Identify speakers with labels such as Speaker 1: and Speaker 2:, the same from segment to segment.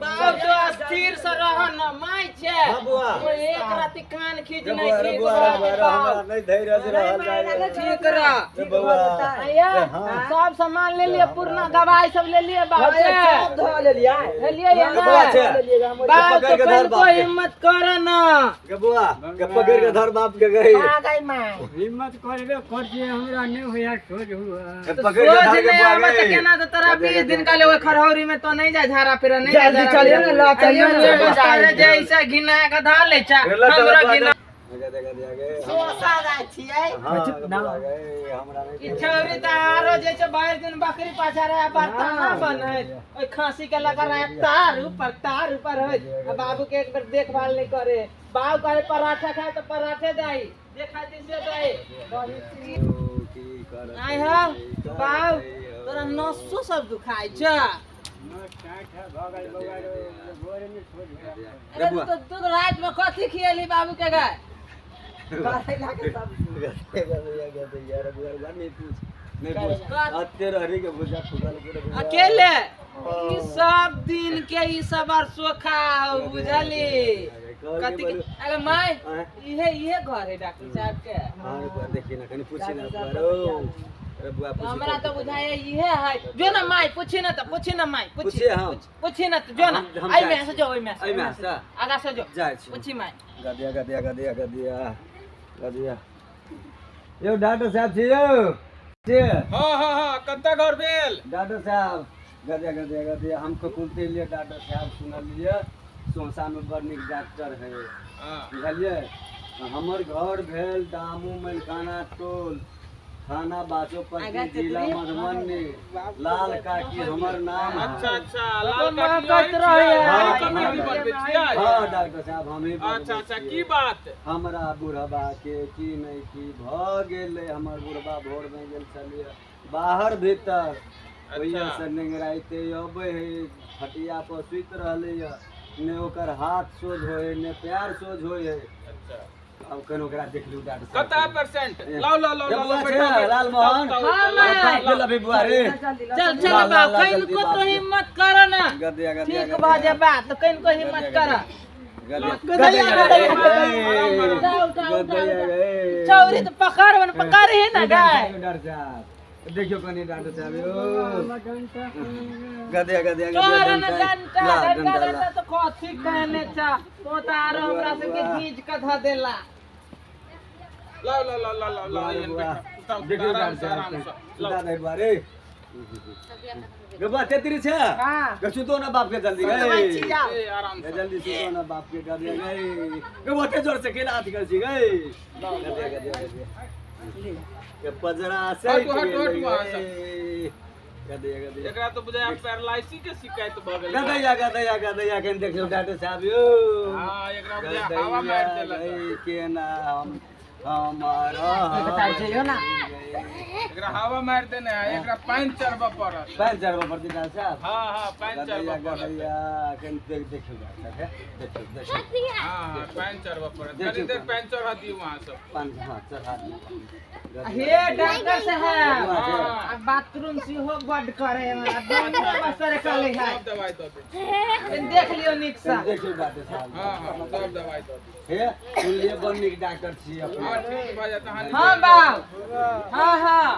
Speaker 1: बाप तो अस्थिर से रह न माय छे वो एक राती कान खींच नहीं ठीक
Speaker 2: हमरा नहीं धैर्य से रहल जाए
Speaker 1: ठीक रह आया सब सामान ले लिए पूर्ण दवाई सब ले लिए बाप सब धो ले लिया बाप तो को हिम्मत कर ना
Speaker 2: के बुआ के पकड़ के धर बाप के गई
Speaker 1: आ गई मां
Speaker 3: हिम्मत करबे करजे हमरा नहीं होया सोच हुआ
Speaker 2: के पकड़ के धर के बुआ
Speaker 1: मत
Speaker 2: गई
Speaker 1: केना तो तेरा 20 दिन का ले खरौरी में तो नहीं जा झारा फिर नहीं
Speaker 2: जल्दी चलिए ना ला
Speaker 1: चलिए जैसा घिना का धा ले चा हमरा घिना
Speaker 2: देखा दिया गए
Speaker 1: सोसा जाय छियै
Speaker 2: हमरा
Speaker 1: ई छौरी तारो जे छै बाहर दिन बकरी पाछा रहे बर्तन ना बने ओइ खांसी के लगा रहे तार ऊपर है बाबू के एक बार देखभाल नहीं करे बाबू करे पराठा खाए तो पराठे दाई देखा दिसे दाई आय हो बाबू तोरा नसो सब दुखाई छ तू रात में कथी खियली बाबू के गाय अकेले ई सब दिन के ई सब आर सोखा बुझली कथी के अरे माय इहे घर है डॉक्टर साहब के
Speaker 2: हां देखिए ना कनी पूछी ना करो
Speaker 1: हमरा तो बुझाए इहे है जो ना माय पूछी ना माय
Speaker 2: पूछी हां
Speaker 1: पूछी ना तो जो ना आई में से जो ओई में
Speaker 2: से
Speaker 1: आगा से जो
Speaker 2: जाय
Speaker 1: पूछी माय
Speaker 2: गदिया यो डॉक्टर साहब छी
Speaker 4: हां कत्ता घर भेल
Speaker 2: डॉक्टर साहब गदिया हमको कुलते लिए डॉक्टर साहब सुनल लिए सोसा में बड़ निक डॉक्टर है बुझलिए हमर घर भेल दामू मलकाना टोल थाना बाचोपट्टी जिला मधुबनी लाल काकी हमर नाम है।
Speaker 4: अच्छा लाल काकी
Speaker 2: हां डॉक्टर साहब हमें
Speaker 4: अच्छा की बात
Speaker 2: हमरा बुढ़बा के की नहीं की भ गेले हमर बुढ़बा भोर में गेल छलिए बाहर भीतर ओइया से निगराइते अबे है खटिया पर सुत रहले ने ओकर हाथ सोझ होए ने पैर सोझ होए।
Speaker 4: अच्छा
Speaker 2: अब कनो ओकरा देख लू डॉक्टर
Speaker 4: कता परसेंट लाओ
Speaker 2: लाल मोहन चल अभी बुआ रे
Speaker 1: चल बाप कहीं को तो हिम्मत कर ना
Speaker 2: गदिया
Speaker 1: ठीक बाजे बात तो कहीं को हिम्मत कर चौरी तो पकड़ ही ना गाय
Speaker 2: डॉक्टर साहब देखियो कनी डॉक्टर साहब गदिया
Speaker 1: डंडा तो कथी कहने चा तो तारो हमरा से के चीज का ध देला
Speaker 4: लाओ
Speaker 2: देखियो डॉक्टर साहब सुधा दे बारे गबा तेतरी छे
Speaker 1: हां
Speaker 2: गसु तो ना बाप के जल्दी गए
Speaker 4: आराम से
Speaker 2: जल्दी सुतो ना बाप के गदिया गए गबा ते जोर से केला हाथ कर छी गए गदिया के पजरा से गदिया
Speaker 4: एकरा तो बुझाय पैरालाइसिस के शिकायत भ गेल
Speaker 2: गदिया के देखियो डॉक्टर साहब यो
Speaker 4: हां एकरा बुझाय हवा मार देला
Speaker 2: के नाम हमारा
Speaker 1: बताई जइयो ना
Speaker 4: एकरा हवा मार देने है एकरा पानी चरबा पड़त
Speaker 2: डॉक्टर साहब
Speaker 4: हां पानी चरबा पड़त
Speaker 2: गदिया के देखियो देखियो
Speaker 4: हां पानी चरबा पड़त कनी देर पानी चढ़ा दियो वहां से
Speaker 2: पानी हां चढ़ा दी
Speaker 1: हे डॉक्टर साहब अब बाथरूम से हो बड करे हमरा दोनों बसर कले है
Speaker 4: दवाई दो दे
Speaker 1: देख लियो निक सा
Speaker 2: देखियो डॉक्टर साहब
Speaker 4: हां सब दवाई दो दे
Speaker 2: हे सुनिए बड़ निक डॉक्टर छी अपने
Speaker 4: हां ठीक भ जाता हां
Speaker 1: हां बाप हां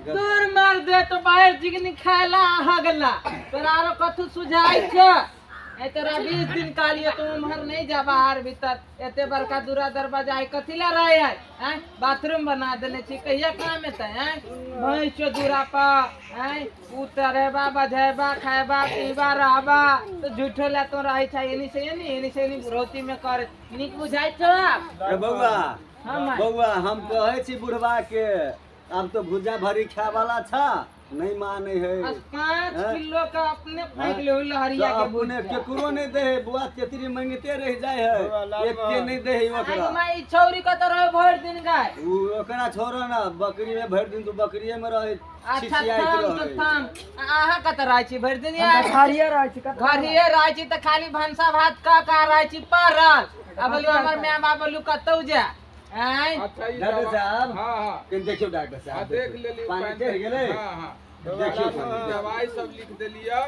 Speaker 1: दूर मार दे तो बाहर जिगनी खाला हगला तोरा आरो कथु सुझाई छ ए तोरा 20 दिन कालिए तू उमहर नहीं जा बाहर भीतर एते बड़का दूरा दरवाजा है कथिला रहे है हैं बाथरूम बना देने छी कहिया काम में त हैं भैंस चो दूरा पर हैं उतरेबा बजेबा खाएबा पीबा रहबा तो झूठो ला तो रही छै एनी से रोटी में कर निक बुझाई छ
Speaker 2: बउआ
Speaker 1: हां मां
Speaker 2: बउआ हम कहै छी बुढ़वा के अब तो भुजा भरी खाए वाला था नहीं माने है
Speaker 1: 5 किलो का अपने फेंक ले लहरिया के
Speaker 2: अपने केकरो नहीं दे बुआ तेतरी मांगते रह जाए है एक के नहीं दे ओकरा
Speaker 1: आई माई छौरी का तो रहे भर दिन गाय
Speaker 2: ओकरा छोरो ना बकरी में भर दिन तू बकरिए में रहे
Speaker 1: अच्छा थाम आहा का तो रहै छी भर दिन घरिए रहै छी त खाली भंसा भात का रहै छी परल अब बोलू हमर मां बाप बोलू कतौ जा हैं
Speaker 4: अच्छा
Speaker 2: डॉक्टर साहब
Speaker 4: हां
Speaker 2: के देखियो डॉक्टर साहब
Speaker 4: देख लेली
Speaker 2: पानी चढ़ गेले
Speaker 4: हां
Speaker 2: देखियो कनी।
Speaker 4: दवाई सब लिख देलिए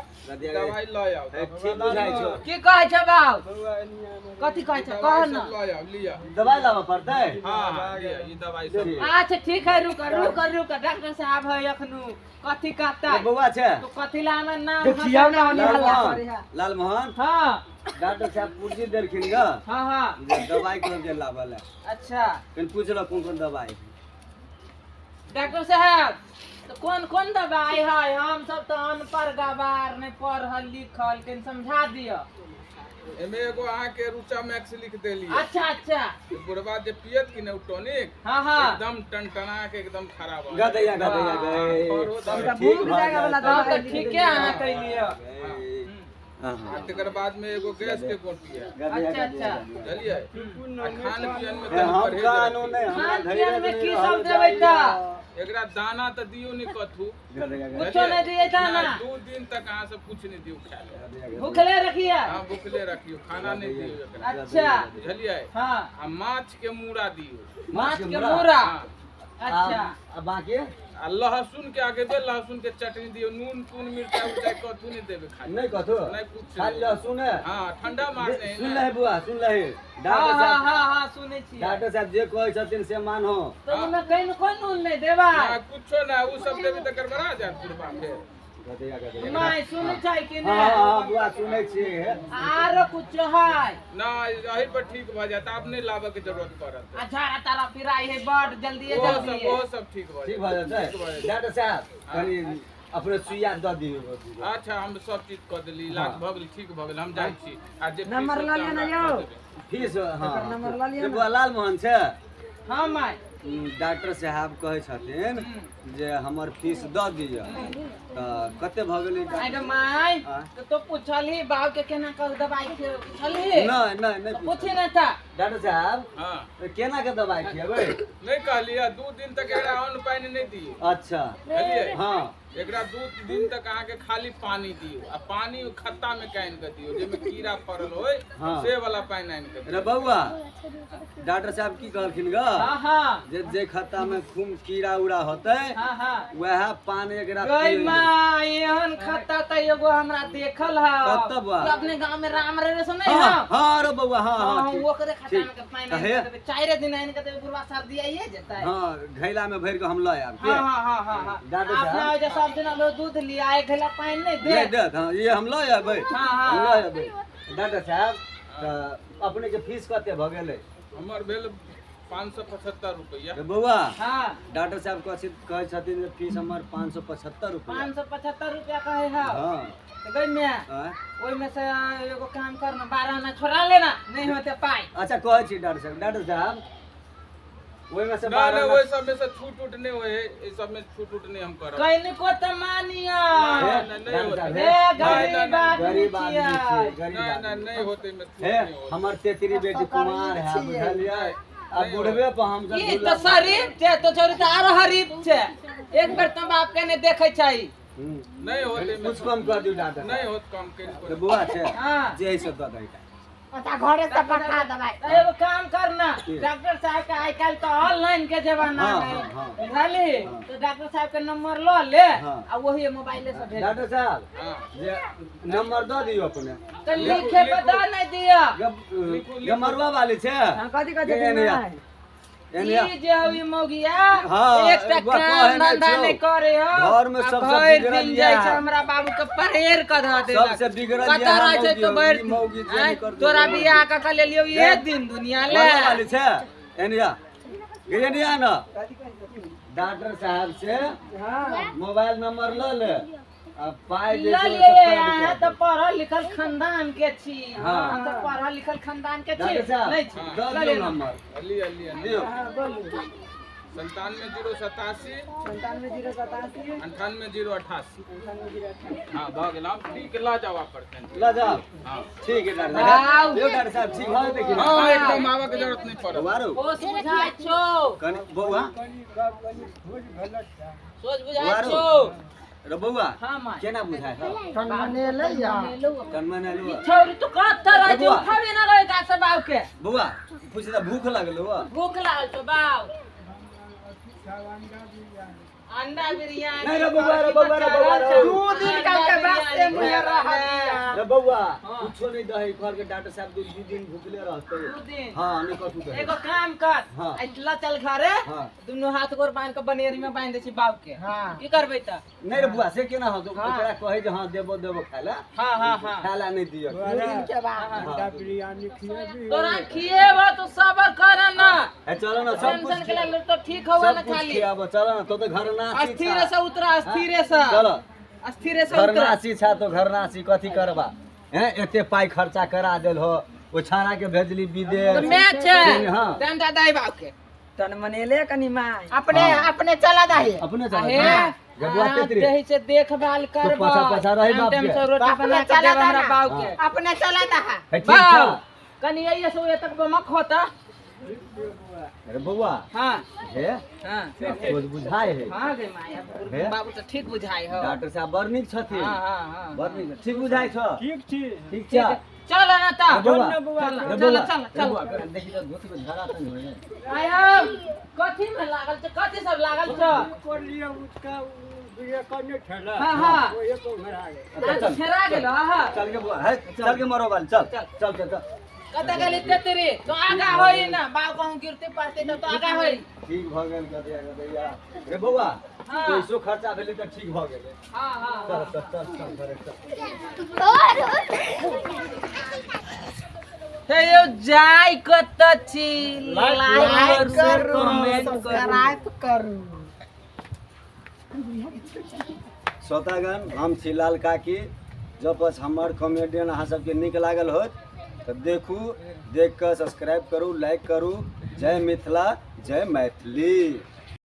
Speaker 4: दवाई लय आओ
Speaker 2: ठीक बुझाइ छौ
Speaker 1: की कहै छ बाऊ कथी कहै छ कह
Speaker 4: दवाई
Speaker 1: न
Speaker 4: सब लय आओ लिया
Speaker 2: दवाई लाबऽ पड़तै
Speaker 4: हां लिया ई दवाई सब
Speaker 1: अच्छा ठीक है रुक डॉक्टर साहब है अखनु कथी कहता
Speaker 2: ए बौआ छै
Speaker 1: तो कथी ला हमर नाम
Speaker 3: देखियौ ना ओनी हल्ला करे है
Speaker 2: लालमोहन
Speaker 1: हां
Speaker 2: डॉक्टर साहब पुर्जी देलखिन ग
Speaker 1: हां हां
Speaker 2: जे दवाई कोन जे लाबल है
Speaker 1: अच्छा
Speaker 2: कनि पूछलो कोन दवाई
Speaker 1: डॉक्टर साहब तो कौन कौन दवाई है हम सब तो अनपढ़ गवार नहीं पढ़ल लिखल के समझा दियो
Speaker 4: एमे एगो अहाँ के रुचा मैक्स लिख देलिए
Speaker 1: अच्छा अच्छा
Speaker 4: बुढ़वा जे पियत कि टॉनिक
Speaker 1: हाँ हाँ
Speaker 4: एकदम टनटना के एकदम खराब हो
Speaker 2: गदैया गए
Speaker 3: भूख जाएगा वाला
Speaker 1: हाँ
Speaker 3: दवा
Speaker 1: तो ठीक है अहाँ कैलियो
Speaker 4: तेकर बाद में एगो गैस के गोटी है
Speaker 1: अच्छा अच्छा
Speaker 4: चलिए खान पियन में
Speaker 2: हम
Speaker 4: तनी
Speaker 2: कानून
Speaker 4: परहेज
Speaker 2: नहीं
Speaker 1: खान पियन में की सब देबै ता
Speaker 4: एकरा दाना तो दियो नहीं कथू
Speaker 1: कुछो नहीं दिए दाना
Speaker 4: 2 दिन तक अहाँ से कुछ नहीं दियो खाए
Speaker 1: भूखले रखिए
Speaker 4: हाँ भूखले रखियो खाना नहीं दियो एकरा
Speaker 1: अच्छा
Speaker 4: बुझलिए
Speaker 1: हाँ
Speaker 4: आ माछ के मूड़ा दियो
Speaker 1: माछ के मूड़ा
Speaker 4: हाँ।
Speaker 1: अच्छा
Speaker 2: अब बाकी
Speaker 4: आ लहसुन के आगे दे लहसुन के चटनी दियो नून तून मिर्चा उर्चा कथू नहीं देबे खाली
Speaker 2: नहीं कथो
Speaker 4: नहीं कुछ
Speaker 2: खाली लहसुन है
Speaker 4: हाँ ठंडा मारते हैं
Speaker 2: सुन
Speaker 4: ना।
Speaker 2: ले बुआ सुन ले
Speaker 1: हाँ
Speaker 2: डॉक्टर
Speaker 1: हाँ
Speaker 2: साहब
Speaker 1: हाँ हाँ सुने छी
Speaker 2: डॉक्टर साहब जे कहै छथिन से मानो
Speaker 1: तो उनमें कहीं न कोई नून नहीं देवा
Speaker 4: ना कुछो ना उ सब देबे त गड़बड़ा जात पुरबा फेर
Speaker 2: गदैया
Speaker 1: नहीं सुने चाहिए कि
Speaker 2: हाँ
Speaker 1: नहीं
Speaker 2: हाँ बुआ सुनै छियै
Speaker 1: आरो कुछ है
Speaker 4: ना यही पर ठीक भ जात अब नहीं लाबे के जरूरत पड़त
Speaker 1: अच्छा तारा फिराई है बड़ जल्दी
Speaker 4: वो सब ठीक भ
Speaker 2: ठीक
Speaker 4: जात
Speaker 2: भऽ जेतै डॉक्टर साहब कनि अपने सुइया दऽ दियौ
Speaker 4: अच्छा हम सब चीज क देली इलाज भ गेल ठीक भ गेल हम जाई छी आ जे
Speaker 3: नंबर लऽ लिअ ना यौ।
Speaker 2: फीस हाँ
Speaker 3: एकर नंबर लऽ लिअ
Speaker 2: जे
Speaker 3: ना।
Speaker 2: बुआ लालमोहन छै
Speaker 1: हाँ माय
Speaker 2: डॉक्टर साहब कहै छथिन जे हमर फीस दऽ दिअ तऽ कते भऽ गेलै
Speaker 1: आगे माय
Speaker 2: हाँ।
Speaker 1: तो पूछली बाबू के केना कर दवाई के पूछली
Speaker 2: नहीं नहीं नहीं
Speaker 1: पूछी नहीं था
Speaker 2: डॉक्टर साहब
Speaker 4: हां
Speaker 2: केना के दवाई खियेबै
Speaker 4: नहीं कहलिए 2 दिन तक एकरा अन्न पानी नहीं दियो
Speaker 2: अच्छा
Speaker 4: बुझलिए
Speaker 2: हाँ
Speaker 4: एकरा 2 दिन तक अहाँ के खाली पानी दियो आ पानी खत्ता में काइन के दियो जेमे कीड़ा पड़ल होय
Speaker 2: हाँ।
Speaker 4: से वाला पानी आइन के
Speaker 2: रे बउआ डॉक्टर साहब की कहलखिन ग
Speaker 1: हाँ हाँ
Speaker 2: जे खत्ता में खून कीड़ा उड़ा होतै
Speaker 1: हाँ हाँ
Speaker 2: वह पानी एकरा
Speaker 1: गई
Speaker 2: पियै
Speaker 1: माँ एहन खाता त एगो हमरा देखल है
Speaker 2: कतऽ बा?
Speaker 1: कि अपने गांव में राम रे सुनै
Speaker 2: हाँ
Speaker 1: है
Speaker 2: हाँ रे बउआ हाँ
Speaker 1: हाँ
Speaker 2: हाँ ठीक।
Speaker 1: ओकरे खाता में के पानी
Speaker 2: कहे?
Speaker 1: आइन के देबै। 4 दिन आइन के देबै बुढ़वा सर्दी आइए जेतै
Speaker 2: हाँ घैला में भर के हम लऽ आयब
Speaker 1: हाँ हाँ हाँ हाँ हाँ
Speaker 2: डॉक्टर
Speaker 1: अपना
Speaker 2: साहब
Speaker 1: वजह सब दिन लो दूध लिया एक घैला पानी नहीं
Speaker 2: दे
Speaker 1: दे
Speaker 2: दे हाँ ये हम लऽ आबै
Speaker 1: हाँ, हाँ,
Speaker 2: हम
Speaker 1: हाँ।
Speaker 2: लऽ आबै डॉक्टर साहब तऽ अपने के फीस कते भऽ गेलै
Speaker 4: हमर भेल 575 रुपया
Speaker 2: रे बउआ
Speaker 1: हाँ
Speaker 2: डॉक्टर साहब कहै छथिन जे फीस हमर 575 रुपया
Speaker 1: 575 रुपया कहे है
Speaker 2: हाँ
Speaker 1: तो गई में
Speaker 2: हाँ।
Speaker 1: ओई में से एगो काम करना 12 ना छोड़ा लेना नहीं होते पाई
Speaker 2: अच्छा कहै छी डॉक्टर साहब ओहि में से
Speaker 4: ना ना वही सब में से छूट उट नहीं होए इस सब में छूट उट नहीं हम करब
Speaker 1: कहीं को तो मानिया
Speaker 4: नहीं होते
Speaker 1: हे गरीब
Speaker 2: गरीब
Speaker 1: आदमी
Speaker 2: आदमी
Speaker 1: छियै।
Speaker 2: छियै, गरीब
Speaker 4: ना ना
Speaker 2: आदमी।
Speaker 4: नहीं होते में छूट
Speaker 2: हे
Speaker 4: नहीं होते
Speaker 2: हमर तेतरी बेटी कुमार है बुझलियै अब बुढ़बे पर हम
Speaker 1: ई तो शरीफ छे तो छोरी तो आरो हरीफ छे एक बेर तो बाप के ने देखे छै
Speaker 4: नहीं होते में
Speaker 2: कुछ कम कर दियो डॉक्टर
Speaker 4: नहीं होत कम के
Speaker 2: तो बुआ छै
Speaker 1: हां
Speaker 2: जे सब दऽ दै
Speaker 3: पता घरे से पठा दवाई
Speaker 1: तो एगो काम करना डॉक्टर साहब का आई काल तो ऑनलाइन के जमाना
Speaker 2: हाँ,
Speaker 1: है
Speaker 2: हाँ, हाँ।
Speaker 1: बुझली
Speaker 2: हाँ।
Speaker 1: तो डॉक्टर साहब के नंबर लो ले
Speaker 2: हाँ।
Speaker 1: आ वही मोबाइल से भेज
Speaker 2: डॉक्टर साहब
Speaker 4: हाँ
Speaker 2: जे नंबर दऽ दियो अपने
Speaker 1: तो लिखे बता नहीं दिया
Speaker 2: गमरवा वाली छै
Speaker 3: कथी कथी
Speaker 2: एनिया एनिया
Speaker 1: ई जे हवी मौगिया
Speaker 2: हाँ,
Speaker 1: एक
Speaker 2: बा
Speaker 1: काम
Speaker 2: कहे नहीं
Speaker 1: धंधा
Speaker 2: छौ।
Speaker 1: नहीं करे हो
Speaker 2: घर में
Speaker 1: आ
Speaker 2: सबसे
Speaker 1: भरि
Speaker 2: बिगड़ल
Speaker 1: दिन
Speaker 2: ये
Speaker 1: जाइ
Speaker 2: है।
Speaker 1: छै हमरा बाबू के परहेर क ध देलक
Speaker 2: सबसे बिगड़ल ये
Speaker 1: कतऽ
Speaker 2: है
Speaker 1: रहै छै तो
Speaker 2: मौगी,
Speaker 1: भरि
Speaker 2: ई मौगी जे
Speaker 1: आँय,
Speaker 2: नहीं करतै
Speaker 1: तोरा
Speaker 2: वो
Speaker 1: बियाह क के लेलियो ये
Speaker 2: देख,
Speaker 1: दिन दुनिया ले
Speaker 2: गमरवा वाली छै एनिया एनिया ना डॉक्टर साहब से मोबाइल नंबर ल ले आ पाई जे
Speaker 1: ल
Speaker 2: छै
Speaker 1: ले
Speaker 2: से
Speaker 1: अहाँ
Speaker 2: पेड
Speaker 1: तो
Speaker 2: कर दे।
Speaker 1: पढ़ल लिखल खानदान के छी
Speaker 2: हाँ।
Speaker 1: हम तो पढ़ल लिखल खानदान के छी
Speaker 2: डॉक्टर साहब
Speaker 1: नहीं छी
Speaker 2: दऽ
Speaker 1: ल
Speaker 2: दियो
Speaker 1: ले
Speaker 2: नंबर
Speaker 4: अली अली अली
Speaker 2: दियो
Speaker 4: 97087
Speaker 3: 97
Speaker 4: 98088 हाँ भ गेल हम ठीक ला जावा पड़तन
Speaker 2: ल जाओ
Speaker 4: हाँ
Speaker 2: ठीक है डॉक्टर
Speaker 1: वाह।
Speaker 2: साहब दियो डॉक्टर साहब ठीक हो जेतै कि
Speaker 4: हाँ एकदम आवा के जरूरत नहीं पड़त
Speaker 2: बारो
Speaker 1: होश बुझाइ छौ
Speaker 2: कनि बौआ
Speaker 1: सोच बुझाइ
Speaker 2: बारो
Speaker 1: छौ
Speaker 2: रे बौआ
Speaker 1: हां मां
Speaker 2: केना बुझाय छ
Speaker 3: कन्ने ले या
Speaker 2: कनमने लो
Speaker 1: छोरी तो कत्ता रह
Speaker 2: बबुआ।
Speaker 1: जो खाबे ना रहे का सब बाव के
Speaker 2: बौआ पूछ भूख लगलो
Speaker 1: भूख लागल छौ बाव अंडा बिरयानी
Speaker 2: नहीं रे बउआ, रे बउआ, रे बउआ, रे।
Speaker 1: 2 दिन का के बाद से मुझे रहा दिया
Speaker 2: रे बउआ
Speaker 1: हाँ।
Speaker 2: कुछो नहीं दही घर के डॉक्टर साहब 2 दिन भूखले रहते
Speaker 1: 2 दिन
Speaker 2: हां नहीं कथु कहे
Speaker 1: एगो काम कर
Speaker 2: हाँ।
Speaker 1: इतला चल घरे
Speaker 2: हाँ।
Speaker 1: दुनो हाथ गोर बांध के बनेरी में बांध दे छी बाप के की करबै त
Speaker 2: नहीं रे बुआ से केना हो तो
Speaker 1: हाँ।
Speaker 2: ओकरा कहे जे हां देबो खाला
Speaker 1: हां हां हां
Speaker 2: खाला नहीं दियो
Speaker 3: अंडा बिरयानी खिया
Speaker 1: तोरा खिएबो तो सबर कर ना
Speaker 2: ए चलो ना सब कुछ
Speaker 1: टेंशन के लिए तो ठीक होवा ना
Speaker 2: सब कुछ
Speaker 1: खाली
Speaker 2: खियाबो चलो ना तो घर ना
Speaker 1: अस्थिर से उतरा अस्थिर से
Speaker 2: चलो
Speaker 1: अस्थिर से
Speaker 2: घर
Speaker 1: उतरा
Speaker 2: नासी छा तो घर नासी कथी करबा हैं एते पाई खर्चा करा देल हो ओ छाना के भेजली विदेश
Speaker 1: तो मैच है
Speaker 2: हां
Speaker 1: तन दादा बाप के तन मनेले कनी माय अपने
Speaker 2: हाँ।
Speaker 1: अपने चला दाही
Speaker 2: अपने चला
Speaker 1: आहे
Speaker 2: हाँ। जब आते तेरे
Speaker 1: यही से देखभाल कर
Speaker 2: तो पछा रही बाप
Speaker 1: टाइम
Speaker 2: के
Speaker 1: से रोटी बना के देब हमरा बाप के
Speaker 2: हाँ।
Speaker 1: अपने चला दा है
Speaker 2: है, ठीक था।
Speaker 1: कनी यही से तक बमक होता
Speaker 2: अरे बउआ
Speaker 1: हां
Speaker 2: हे
Speaker 1: हां
Speaker 2: कुछ बुझाए है
Speaker 1: हां गे माया
Speaker 2: हे?
Speaker 1: बाबू तो ठीक बुझाई हो
Speaker 2: डॉक्टर साहब बड़ नीक छथिन
Speaker 1: हां हां हां
Speaker 2: बड़ नीक ठीक बुझाइ छ
Speaker 3: ठीक छी
Speaker 2: ठीक छ
Speaker 1: चल ना ता
Speaker 2: रे बउआ,
Speaker 3: चल ना बउआ,
Speaker 2: रे
Speaker 1: चल
Speaker 2: बउआ,
Speaker 1: चल
Speaker 2: रे
Speaker 1: चल
Speaker 2: बउआ, देखी तो धोती में झरा त नहीं होय
Speaker 1: आयम कथी में लागल छ कथी सब लागल छ
Speaker 3: कर लिया उसका ये करने ठेला
Speaker 1: हाँ, हाँ।
Speaker 3: वो ये तो मेरा गया
Speaker 1: आज फेरा गेल हां
Speaker 2: चल के बुआ है चल के मरो वाल चल
Speaker 1: चल।
Speaker 2: चल चल चल
Speaker 1: कता गली तेतरी तो आगा होई ना बाप कहूं गिरते पड़ते तो आगा होई
Speaker 2: ठीक भ गेल गदैया रे बउआ
Speaker 1: हाँ।
Speaker 2: पैसो खर्चा भेलै त ठीक भ गेलै
Speaker 1: हां हां
Speaker 2: चल चल चल चल घरे चल
Speaker 1: हे यो जाय कत छी लाइक करू कमेंट करू
Speaker 2: श्रोतागण हम छी लाल काकी जब बस हमर कॉमेडियन अहाँ सबके नीक लागल होत तऽ देखू देख कऽ सब्सक्राइब करू लाइक करू जय मिथिला जय मैथिली।